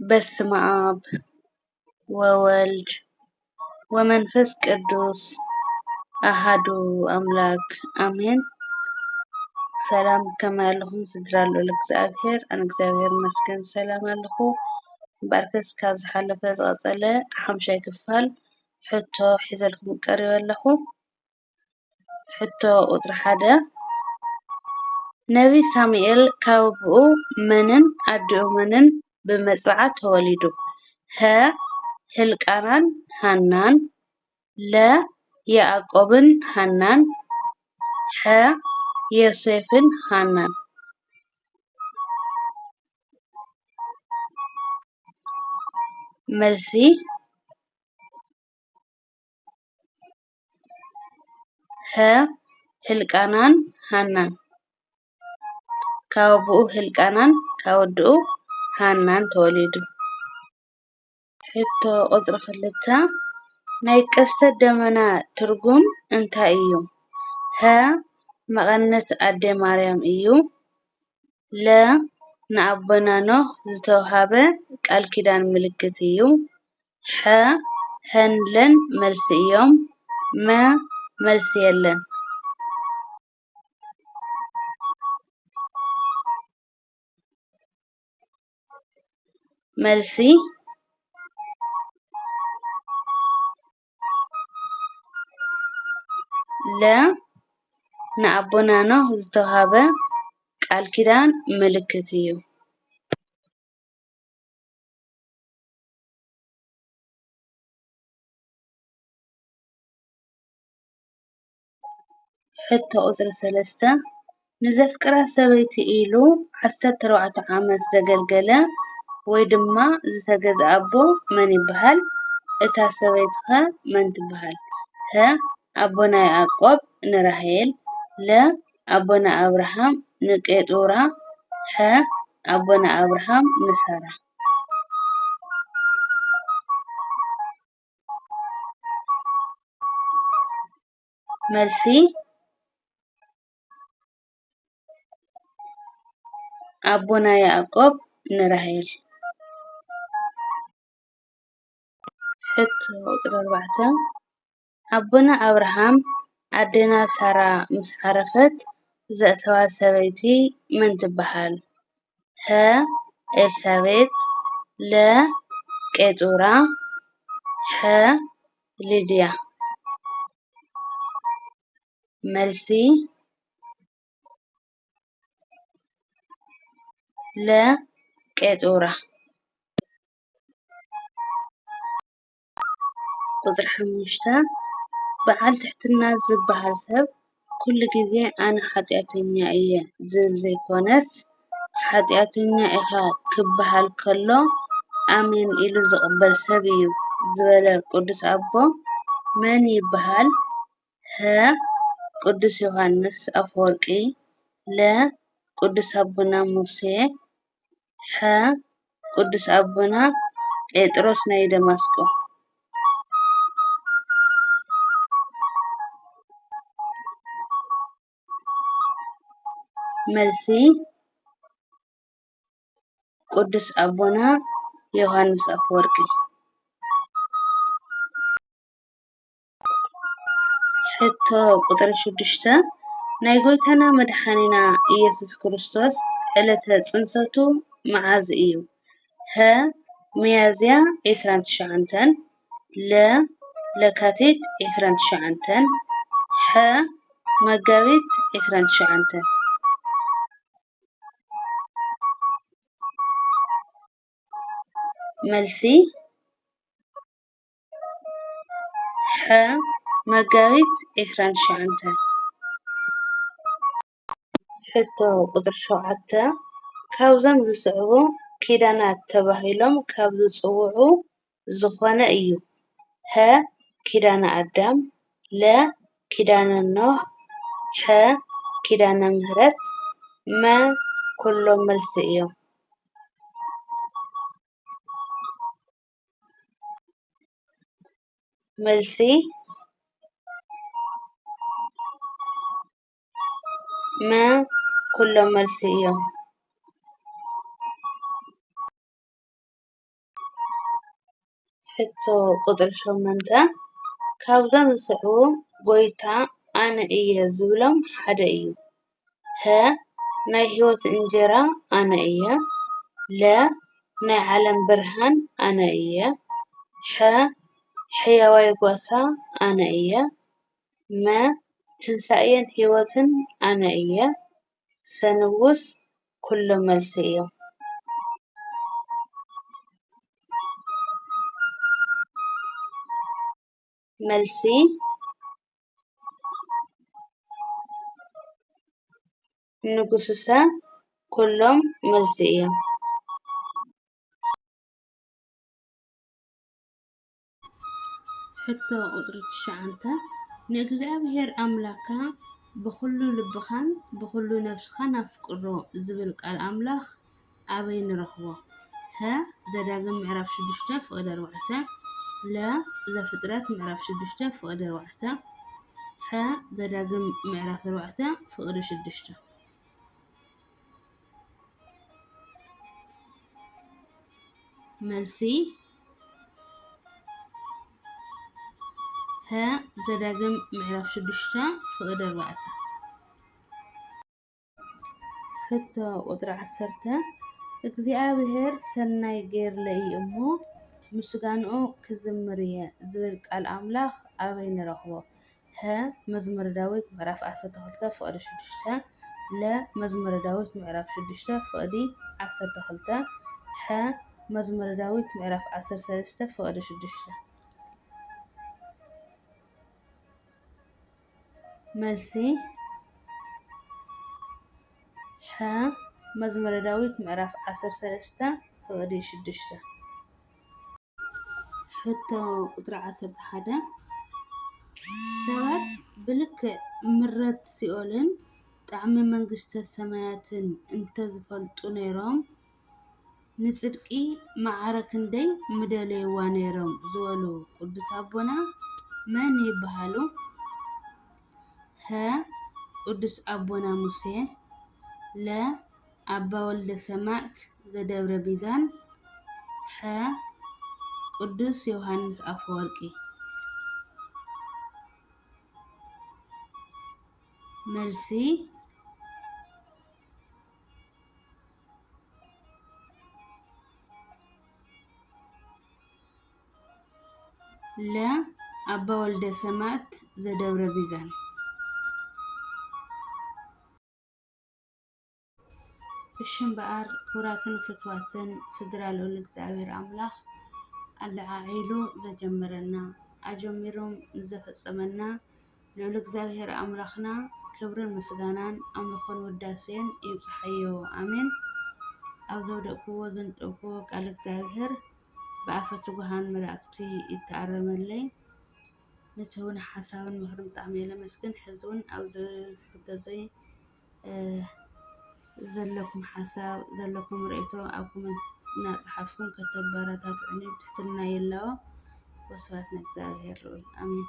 በስመ አብ ወወልድ ወመንፈስ ቅዱስ አሐዱ አምላክ አሜን። ሰላም ከማለኹም ስድራሉ ለእግዚአብሔር አነ እግዚአብሔር ይመስገን ሰላም ኣለኹ። ባርከስ ካብ ዝሓለፈ ዝቐፀለ ሓምሻይ ክፋል ሕቶ ሒዘልኩም ቀሪበ ኣለኹ። ሕቶ ቁፅሪ 1 ነቢ ሳሙኤል ካብ ኣቡኡ መንን ኣዲኡ መንን ብመጥባዕት ተወሊዱ? ሀ ህልቃናን ሃናን ለ ያዕቆብን ሃናን ሐ ዮሴፍን ሃናን መልሲ ሀ ህልቃናን ሃናን ካብ ኣቡኡ ህልቃናን ካብ ኣዲኡ ሃናን ተወሊዱ። ሕቶ ቁፅሪ 2 ናይ ቀስተ ደመና ትርጉም እንታይ እዩ? ሀ መቐነት ኣዴ ማርያም እዩ ለ ንኣቦና ኖህ ዝተወሃበ ቃል ኪዳን ምልክት እዩ ሐ ሀን ለን መልሲ እዮም መ መልሲ የለን። መልሲ ለ ንኣቦና ኖህ ዝተወሃበ ቃል ኪዳን ምልክት እዩ። ሕቶ ቁፅሪ 3 ንዘፍቅራ ሰበይቲ ኢሉ 14 ዓመት ዘገልገለ ወይ ድማ ዝተገዝአ ኣቦ መን ይበሃል? እታ ሰበይቲ ኸ መን ትበሃል? ሀ ኣቦና ያዕቆብ ንራሄል ለ ኣቦና ኣብርሃም ንቄጡራ ሐ ኣቦና ኣብርሃም ንሳራ። መልሲ ኣቦና ያዕቆብ ንራሄል። ሕቶ ቁፅሪ 4 ኣቦና ኣብርሃም ኣዴና ሳራ ምስ ዓረፈት ዘእተዋ ሰበይቲ መን ትበሃል? ሀ ኤልሳቤጥ ለ ቄጡራ ሐ ሊድያ። መልሲ ለ ቄጡራ። ቁፅሪ 5 በዓል ትሕትና ዝበሃል ሰብ ኩሉ ግዜ ኣነ ሓጢአተኛ እየ ዝብል ዘይኮነስ ሓጢአተኛ ኢኻ ክበሃል ከሎ ኣሜን ኢሉ ዝቕበል ሰብ እዩ ዝበለ ቅዱስ ኣቦ መን ይበሃል? ሀ ቅዱስ ዮሃንስ ኣፈወርቂ ለ ቅዱስ ኣቦና ሙሴ ሐ ቅዱስ ኣቦና ጴጥሮስ ናይ ደማስቆ። መልሲ ቅዱስ ኣቦና ዮሃንስ ኣፈወርቂ። ሕቶ ቁፅሪ 6 ናይ ጎይታና መድሓኒና ኢየሱስ ክርስቶስ ዕለተ ፅንሰቱ መዓዝ እዩ? ሀ ሚያዝያ 29 ለ ለካቲት 29 ሐ መጋቢት 29። መልሲ ሐ መጋቢት 29። ሕቶ ቁፅሪ 7 ካብዞም ዝስዕቡ ኪዳናት ተባሂሎም ካብ ዝፅውዑ ዝኾነ እዩ? ሀ ኪዳነ ኣዳም ለ ኪዳነ ኖህ ሐ ኪዳነ ምህረት መ ኩሎም መልሲ እዮም። መልሲ መ ኩሎም መልሲ እዮም። ሕቶ ቁጥሪ 8 ካብዞም ዝስዕቡ ጎይታ ኣነ እየ ዝብሎም ሓደ እዩ። ሀ ናይ ህይወት እንጀራ ኣነ እየ። ለ ናይ ዓለም ብርሃን ኣነ እየ። ሐ ሕያዋይ ጓሳ ኣነ እየ። መ ትንሣኤን ህይወትን ኣነ እየ። ሰንውስ ኩሎም መልሲ እዮም። መልሲ ንጉስሰ ኩሎም መልሲ እዮም። ሕቶ ቁጥሪ 9 ንእግዚኣብሔር ኣምላክካ ብኩሉ ልብኻን ብኩሉ ነፍስኻን ኣፍቅሮ ዝብል ቃል ኣምላኽ ኣበይ ንረኽቦ? ሀ ዘዳግም ምዕራፍ 6 ፍቅዲ 4 ለ ዘፍጥረት ምዕራፍ 6 ፍቅዲ 4 ሐ ዘዳግም ምዕራፍ 4 ፍቅዲ 6 መልሲ ሀ ዘዳግም ምዕራፍ 6 ፍቅዲ 4 ሕቶ ቁጥሪ 10 እግዚአብሔር ሰናይ ገይርለይ እሞ ምስጋንኡ ክዝምር እየ ዝብል ቃል ኣምላኽ ኣበይ ንረኽቦ? ሀ መዝሙረ ዳዊት ምዕራፍ 12 ፍቅዲ 6 ለ መዝሙረ ዳዊት ምዕራፍ 6 ፍቅዲ 12 ሐ መዝሙረ ዳዊት ምዕራፍ 13 ፍቅዲ 6 መልሲ ሐ መዝሙረ ዳዊት ምዕራፍ 13 ፍቅዲ 6 ሕቶ ቁጥሪ 11 ሰባት ብልክዕ ምረት ሲኦልን ጣዕሚ መንግስተ ሰማያትን እንተዝፈልጡ ነይሮም ንጽድቂ ማዕረ ክንደይ ምደለይዋ ነይሮም ዝበሉ ቅዱስ ኣቦና መን ይበሃሉ? ሀ ቅዱስ ኣቦና ሙሴ ለ ኣባ ወልደ ሰማዕት ዘደብረ ቢዛን ሐ ቅዱስ ዮሐንስ አፈወርቂ መልሲ ለ ኣባ ወልደ ሰማዕት ዘደብረ ቢዛን ብሽም በኣር ኩራትን ፍትዋትን ስድራ ልዑል እግዚአብሔር ኣምላኽ ኣለዓዒሉ ዘጀመረና ኣጀሚሮም ዘፈጸመና ልዑል እግዚአብሔር ኣምላኽና ክብርን ምስጋናን ኣምልኾን ውዳሴን ይብጽሐዮ ኣሜን። ኣብ ዘውደቅዎ ዘንጠብዎ ቃል እግዚአብሔር ብኣፈ ትጉሃን መላእክቲ ይተኣረመለይ ነትውን ሓሳብን ምክርን ብጣዕሚ እየ ለመስግን። ሕዚ እውን ኣብ ሕቶዘይ ዘለኩም ሓሳብ ዘለኩም ርእይቶ ኣብ ኮመንት እናፅሓፍኩም ከተበረታትዑኒ ብትሕትና የለዎ። ወስብሐት ንእግዚአብሔር ልዑል ኣሜን።